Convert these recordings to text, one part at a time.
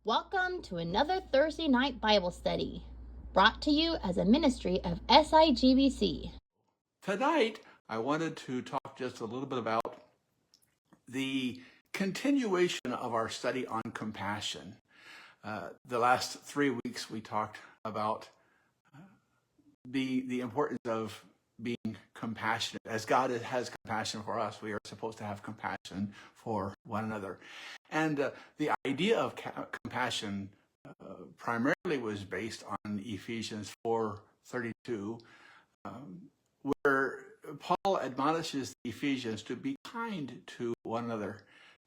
Welcome to another Thursday night Bible study, brought to you as a ministry of SIGBC. Tonight, I wanted to talk just a little bit about the continuation of our study on compassion. The last 3 weeks, we talked about the importance of being compassionate. As God has compassion for us, we are supposed to have compassion for one another. And the idea of compassion primarily was based on Ephesians 4:32, where Paul admonishes the Ephesians to be kind to one another,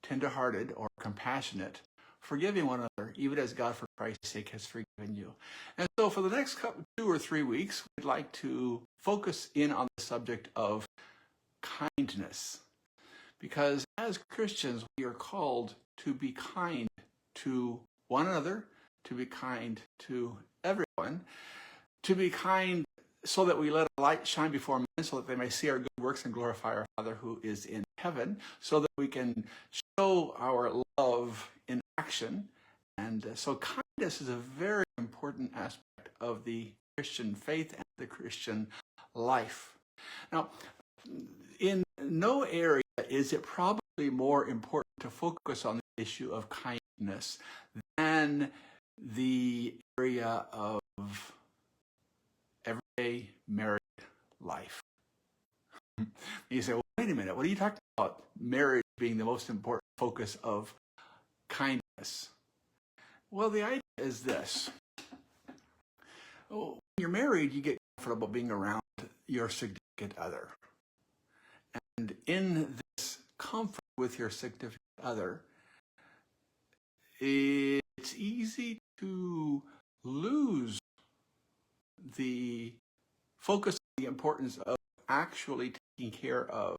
tenderhearted or compassionate, forgiving one another, even as God for Christ's sake has forgiven you. And so for the next 2 or 3 weeks, we'd like to focus in on the subject of kindness. Because as Christians, we are called to be kind to one another, to be kind to everyone, to be kind so that we let our light shine before men, so that they may see our good works and glorify our Father who is in heaven, so that we can show our love in action. And so kindness is a very important aspect of the Christian faith and the Christian life. Now, in no area is it probably more important to focus on the issue of kindness than the area of everyday married life. You say, well, wait a minute, what are you talking about? Marriage being the most important focus of kindness. Well, the idea is this. When you're married, you get comfortable being around your significant other. And in this comfort with your significant other, it's easy to lose the focus on the importance of actually taking care of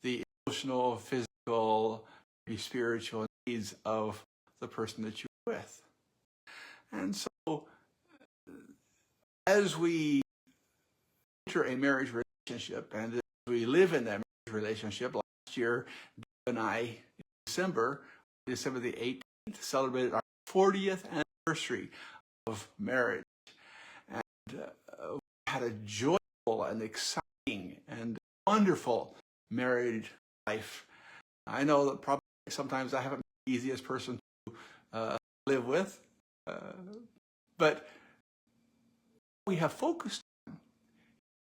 the emotional, physical, maybe spiritual needs of the person that you're with. And so, as we enter a marriage relationship and as we live in that marriage relationship, last year, Deb and I, in December the 18th, celebrated our 40th anniversary of marriage. And we had a joyful and exciting and wonderful married life. I know that probably sometimes I haven't been the easiest person to live with, but we have focused on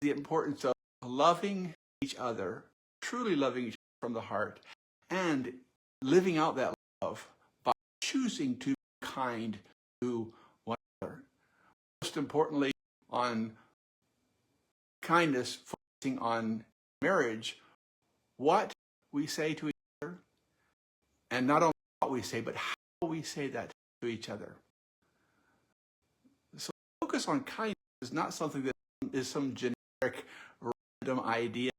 the importance of loving each other, truly loving each other from the heart, and living out that love by choosing to be kind to one another. Most importantly, on kindness, focusing on marriage, what we say to each other, and not only what we say, but how we say that to each other. So focus on kindness is not something that is some generic, random idea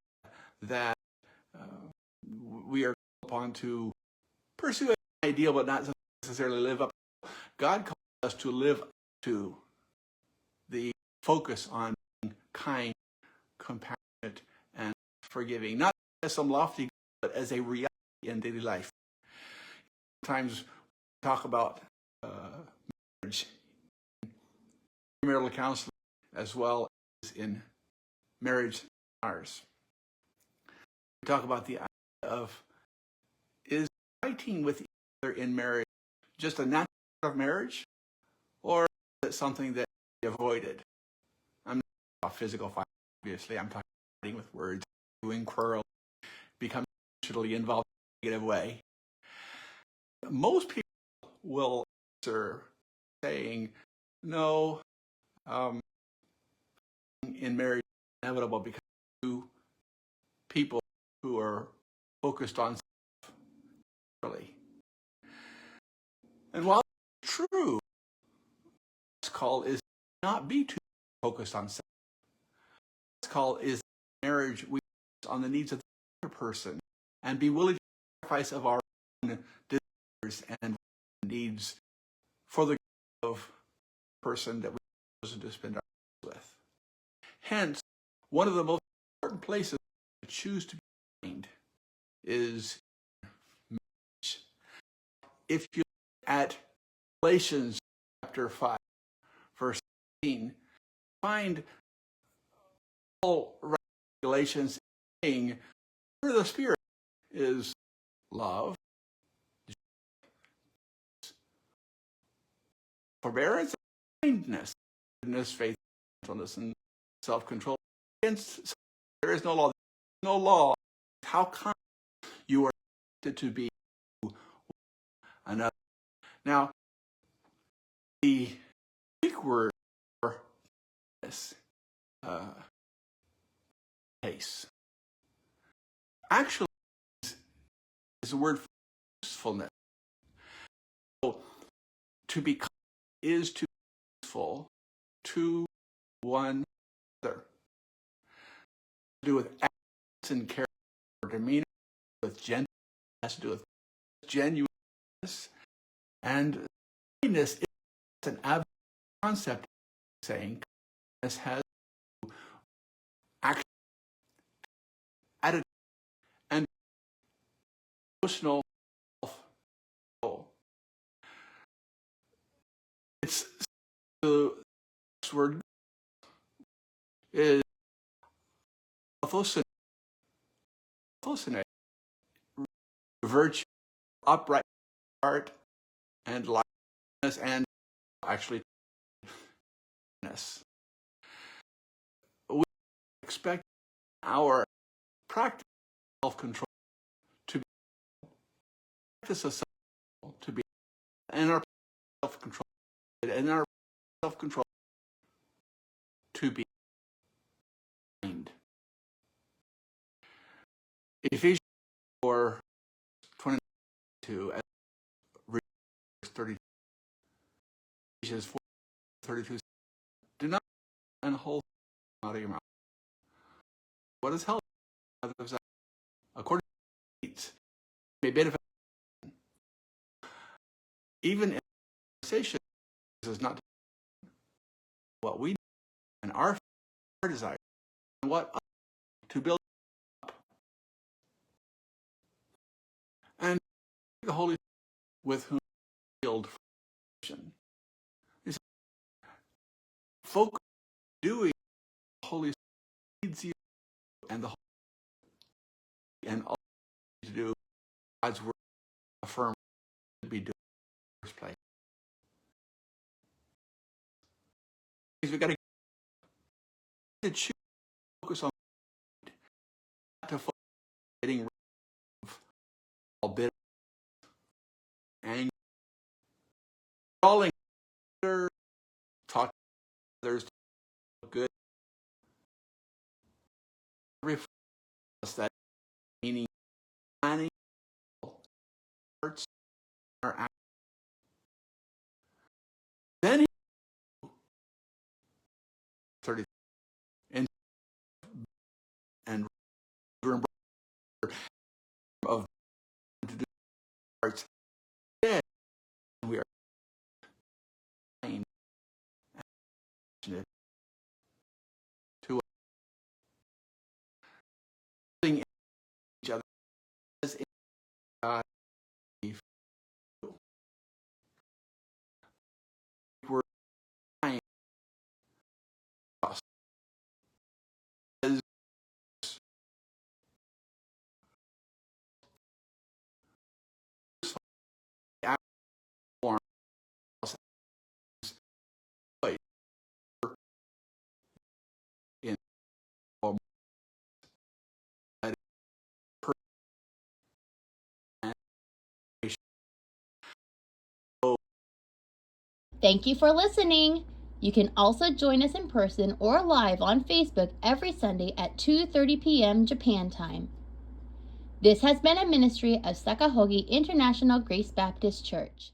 that we are called upon to pursue an ideal but not necessarily live up to. God calls us to live up to the focus on being kind, compassionate, and forgiving. Not as some lofty goal, but as a reality in daily life. Sometimes we talk about marriage, premarital counseling, as well as in marriage seminars. We talk about the idea of, is fighting with each other in marriage just a natural part of marriage, or is it something that can be avoided? I'm not talking about physical fighting, obviously. I'm talking about fighting with words, doing quarrel, becoming emotionally involved in a negative way. Most people will answer saying, no, in marriage is inevitable because two people who are focused on self really. And while it's true, God's call is not be too focused on self. God's call is marriage, we focus on the needs of the other person and be willing to sacrifice of our own desires and needs for the good of the person that we've chosen to spend our lives with. Hence, one of the most important places to choose to be kind is marriage. If you look at Galatians chapter 5, verse 18, find Paul writing Galatians saying, "For the Spirit is love, forbearance, kindness, goodness, faith, gentleness, and self-control. Against there is no law. No law. How kind you are to be another." Now, the Greek word for this case actually is the word for usefulness. So, to be kind is to be useful to one another. To do with acts and character or demeanor, with gentleness, has to do with genuineness, and kindness is an abstract concept saying kindness has action, attitude, and emotional self-control. It's the word is virtue, upright heart, and lightness, and actually kindness. We expect our practice of self-control to be practice of self-control to be, and our self-control to be kind. Ephesians 4:22 as 32. Ephesians 4:32. Do not unwholesome out of your mouth. What is healthy according to needs may benefit. Even in conversation, this is not what we and our desire and what to build up. And the Holy Spirit with whom healed function. Focus on doing the Holy Spirit leads you and the Holy Spirit, and all to do God's word affirm to be doing in the first place. We got to choose to focus on not to focus on getting rid of all bitterness, anger, calling others, talking to others to look good. Reflect that meaning, planning, hearts, our actions. Then 30 and of to do hearts. Then we are kind and passionate to holding each other as in God. We're kind as form in Thank you for listening. You can also join us in person or live on Facebook every Sunday at 2:30 p.m. Japan time. This has been a ministry of Sakahogi International Grace Baptist Church.